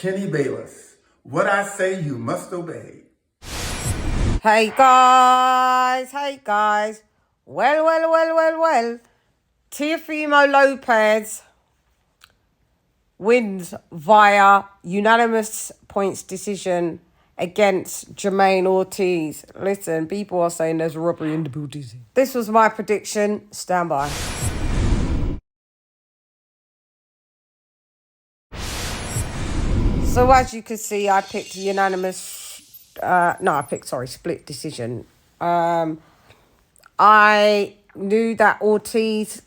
Kenny Bayless. What I say you must obey. Hey guys. Well. Teofimo Lopez wins via unanimous points decision against Jamaine Ortiz. Listen, people are saying there's robbery in the booties. This was my prediction. Stand by. So as you can see, I picked split decision. I knew that Ortiz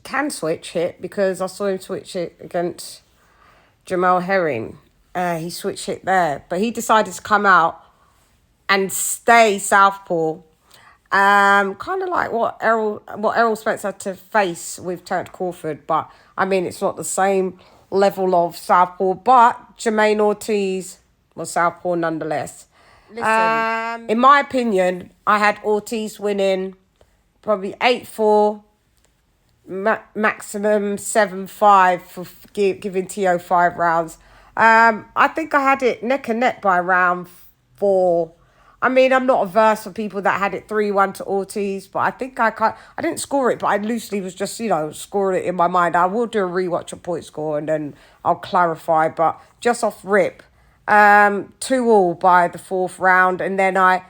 can switch it because I saw him switch it against Jamal Herring. He switched it there, but he decided to come out and stay southpaw. Kind of like what Errol Spence had to face with Terence Crawford, but I mean it's not the same level of southpaw. But Jamaine Ortiz was southpaw nonetheless. Listen, in my opinion, I had Ortiz winning probably 8-4, maximum 7-5 for giving Teo 5 rounds. I think I had it neck and neck by round 4. I mean, I'm not averse for people that had it 3-1 to Ortiz, but I think I didn't score it, but I loosely was just, scoring it in my mind. I will do a rewatch of point score and then I'll clarify, but just off rip, 2-2 by the 4th round. And then I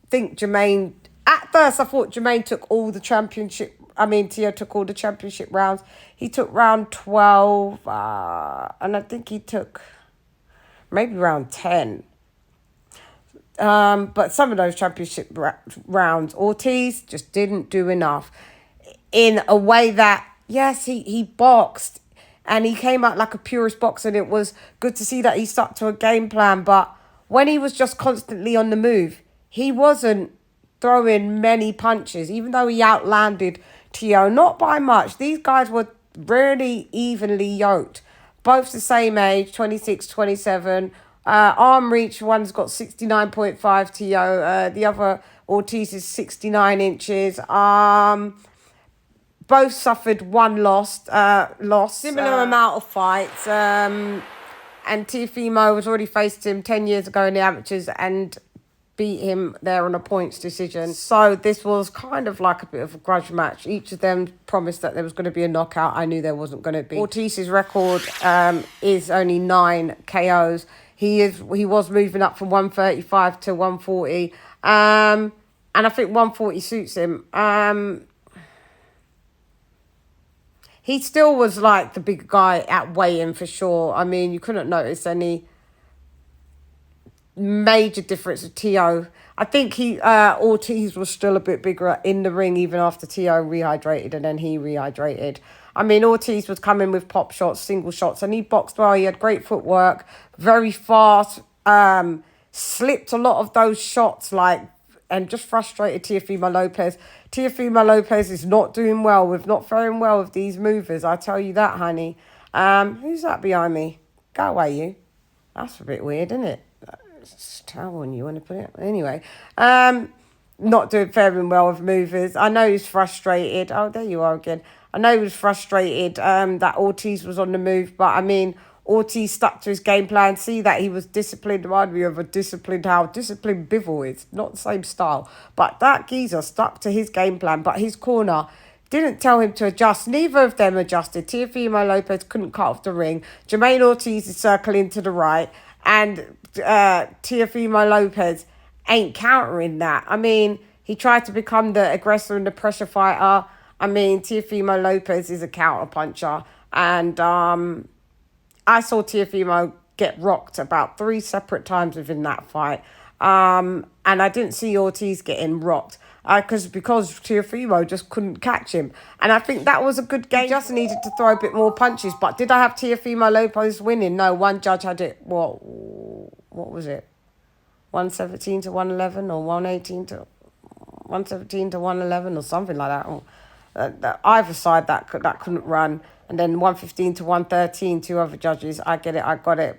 think Jamaine, at first I thought Jamaine took all the championship. Teo took all the championship rounds. He took round 12, and I think he took maybe round 10. But some of those championship rounds, Ortiz just didn't do enough in a way that, yes, he boxed and he came out like a purist boxer, and it was good to see that he stuck to a game plan. But when he was just constantly on the move, he wasn't throwing many punches, even though he outlanded Teo, not by much. These guys were really evenly yoked, both the same age, 26, 27. Arm reach, one's got 69.5 Teo, the other Ortiz is 69 inches. Both suffered one loss, similar amount of fights. And Teofimo has already faced him 10 years ago in the amateurs and beat him there on a points decision. So this was kind of like a bit of a grudge match. Each of them promised that there was going to be a knockout. I knew there wasn't going to be. Ortiz's record is only 9 KOs. He was moving up from 135 to 140. And I think 140 suits him. He still was like the big guy at weigh-in for sure. I mean, you couldn't notice any major difference with Teo. I think Ortiz was still a bit bigger in the ring even after Teo rehydrated and then he rehydrated. I mean, Ortiz was coming with pop shots, single shots, and he boxed well. He had great footwork, very fast, slipped a lot of those shots, and just frustrated Teofimo Lopez. Teofimo Lopez is not doing well not faring well with these movers. I tell you that, honey. Who's that behind me? Go away, you. That's a bit weird, isn't it? It's a towel on you, want to put it? Anyway, not doing faring well with movers. I know he's frustrated. Oh, there you are again. I know he was frustrated that Ortiz was on the move, but I mean, Ortiz stuck to his game plan. See that he was disciplined. Remind me of how disciplined Bivol is. Not the same style. But that geezer stuck to his game plan. But his corner didn't tell him to adjust. Neither of them adjusted. Teofimo Lopez couldn't cut off the ring. Jamaine Ortiz is circling to the right. And Teofimo Lopez ain't countering that. I mean, he tried to become the aggressor and the pressure fighter. I mean, Teofimo Lopez is a counter puncher. And I saw Teofimo get rocked about 3 separate times within that fight. And I didn't see Ortiz getting rocked because Teofimo just couldn't catch him. And I think that was a good game. He just needed to throw a bit more punches. But did I have Teofimo Lopez winning? No, one judge had it, what was it? 117 to 111 or 117 to 111 or something like that. Either side that couldn't run. And then 115 to 113, 2 other judges. I get it. I got it.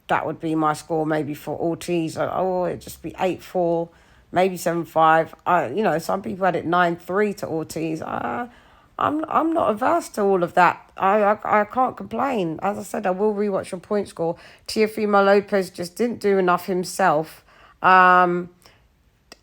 That would be my score maybe for Ortiz. It'd just be 8-4, maybe 7-5. Some people had it 9-3 to Ortiz. I'm not averse to all of that. I can't complain. As I said, I will rewatch your point score. Teofimo Lopez just didn't do enough himself. I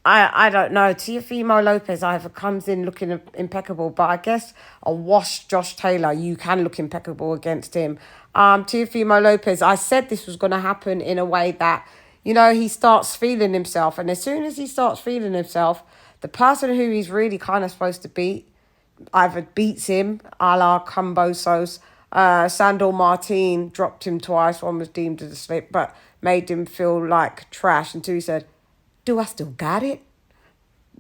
don't know. Teofimo Lopez either comes in looking impeccable, but I guess a washed Josh Taylor, you can look impeccable against him. Teofimo Lopez, I said this was going to happen in a way that, you know, he starts feeling himself. And as soon as he starts feeling himself, the person who he's really kind of supposed to beat either beats him, a la Cambosos. Sandor Martin dropped him twice. One was deemed as a slip, but made him feel like trash until he said, "Do I still got it?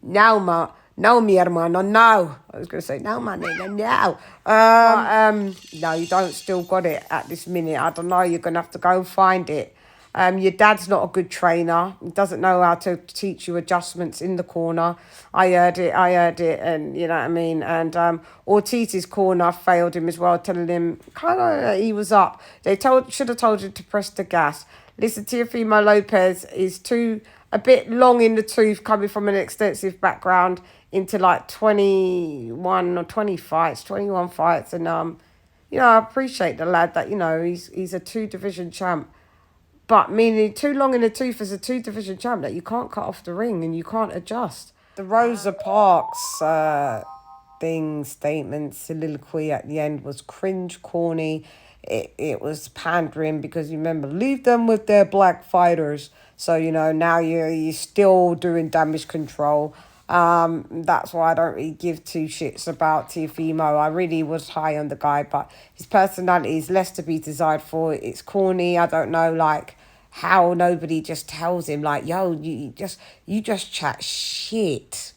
No, no, mi hermano, no." I was going to say, no, my nigga, no. No, you don't still got it at this minute. I don't know. You're going to have to go and find it. Your dad's not a good trainer. He doesn't know how to teach you adjustments in the corner. I heard it, and you know what I mean? And Ortiz's corner failed him as well, telling him kind of he was up. They should have told him to press the gas. Listen, Teofimo Lopez is a bit long in the tooth, coming from an extensive background into like 21 fights. And, you know, I appreciate the lad that, you know, he's a 2-division champ. But meaning too long in the tooth as a 2-division champ that you can't cut off the ring and you can't adjust. The Rosa Parks statement, soliloquy at the end was cringe, corny. It was pandering because you remember, leave them with their black fighters. So, you know, now you're still doing damage control. That's why I don't really give two shits about Teofimo. I really was high on the guy, but his personality is less to be desired for. It's corny. I don't know, like, how nobody just tells him, like, yo, you just chat shit.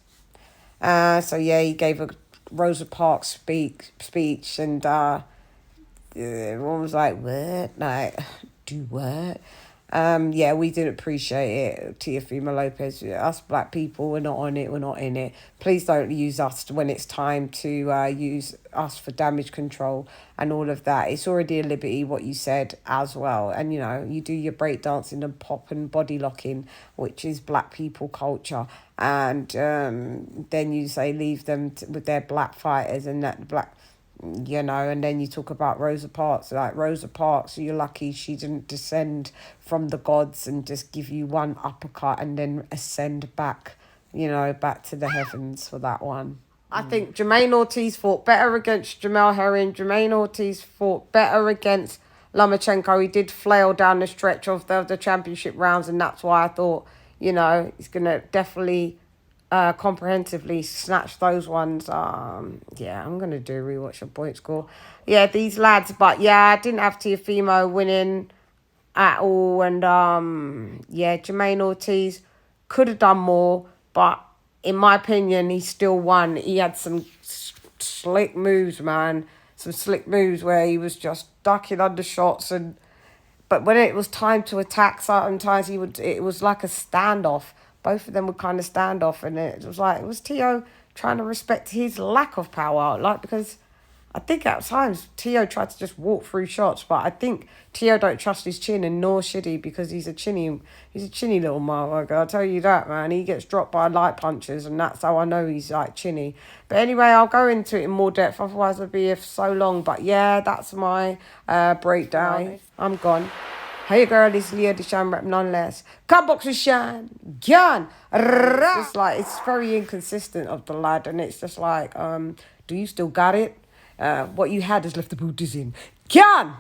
So yeah, he gave a Rosa Parks speech, and everyone was like, what? Like, do what? Yeah, we didn't appreciate it. Teofimo Lopez, us black people, we're not on it, we're not in it. Please don't use us when it's time to use us for damage control and all of that. It's already a liberty what you said as well. And, you know, you do your breakdancing and pop and body locking, which is black people culture. And then you say leave them with their black fighters and that black... You know, and then you talk about Rosa Parks. Like, Rosa Parks, you're lucky she didn't descend from the gods and just give you one uppercut and then ascend back, you know, back to the heavens for that one. I think Jamaine Ortiz fought better against Jamel Herring. Jamaine Ortiz fought better against Lomachenko. He did flail down the stretch of the championship rounds, and that's why I thought, you know, he's going to definitely... comprehensively snatch those ones. Yeah, I'm gonna do rewatch your point score. Yeah, these lads, but yeah, I didn't have Teofimo winning at all, and yeah, Jamaine Ortiz could have done more, but in my opinion, he still won. He had some slick moves, man. Some slick moves where he was just ducking under shots, but when it was time to attack, sometimes it was like a standoff. Both of them would kind of stand off, and it was Teo trying to respect his lack of power, like, because I think at times Teo tried to just walk through shots, but I think Teo don't trust his chin, and nor should he, because he's a chinny little motherfucker. I'll tell you that, man. He gets dropped by light punches, and that's how I know he's like chinny. But anyway, I'll go into it in more depth, otherwise I'll be here for so long. But yeah, that's my breakdown. Right. I'm gone. Hey girl, it's LadyChann, rep none less. Come box with Shan. Gun. It's just like, it's very inconsistent of the lad, and it's just like, do you still got it? What you had has left the booties in. Gun.